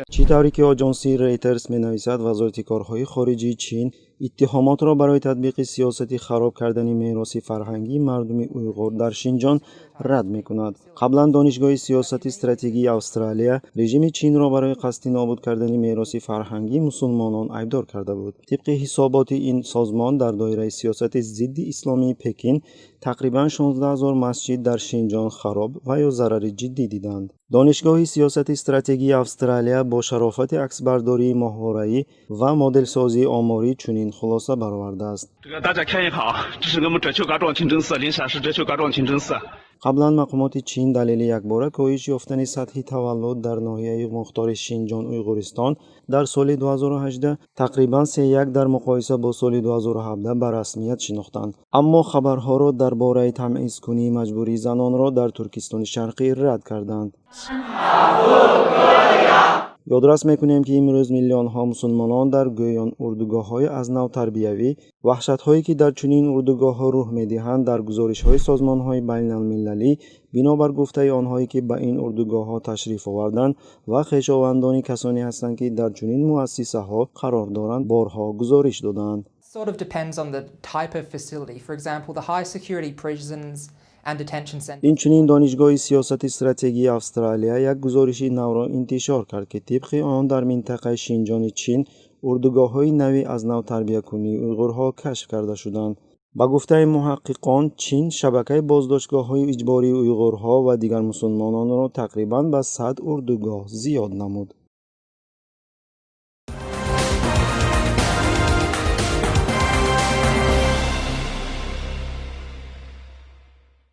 چی طوری که آژانسی ریترز می‌نویسد وزارت کارهای خارجه چین اتهامات را برای تطبیق سیاستی خراب کردن میراث فرهنگی مردم اویغور در شینجان رد می‌کند. قبلا دانشگاه سیاست استراتژی استرالیا رژیم چین را برای قصد نابود کردن میراث فرهنگی مسلمانان ایبدار کرده بود. طبق حسابات این سازمان در دایره سیاست ضد اسلامی پکین تقریباً 16000 مسجد در شینجان خراب و یا ضرر جدی دیدند. دانشگاه سیاست استراتژی استرالیا با شرافت عکسبرداری ماهواره‌ای و مدل سازی آماری چنین خلاصه برآورده است. قبلا مقامات چین دلیل یکباره کاهش یافتن سطح تولد در ناحیه مختار شینجان اویغورستان در سال 2018 تقریبا 3.1 در مقایسه با سال 2017 به رسمیت شناختند، اما خبرها را درباره تبعیض‌کنی مجبوری زنان را در ترکستان شرقی رد کردند. یادداشت میکنیم که امروز میلیون ها مسلمانان در گویان اردوگاه‌های از نو تربیوی وحشت‌هایی که در چنین اردوگاه‌ها رخ می‌دهند در گزارش‌های سازمان‌های بین‌المللی بنابر گفته آنهایی که به این اردوگاه‌ها تشریف آوردند و خویشاوندان کسانی هستند که در چنین مؤسسه‌ها قرار دارند بارها گزارش دادند. Sort of depends on the type of facility. For example, the high security prisons and detention centers. این چنین دانشگاه سیاست استراتژی استرالیا یک گزارش نو را انتشار کرد که طبق آن در منطقه شینجان چین اردوگاه‌های نوی از نو تربیت‌کنی اویغورها کشف کرده شدند. با گفته محققان چین شبکه بازداشتگاه‌های اجباری اویغورها و دیگر مسلمانان را تقریباً به 100 اردوگاه زیاد نمود.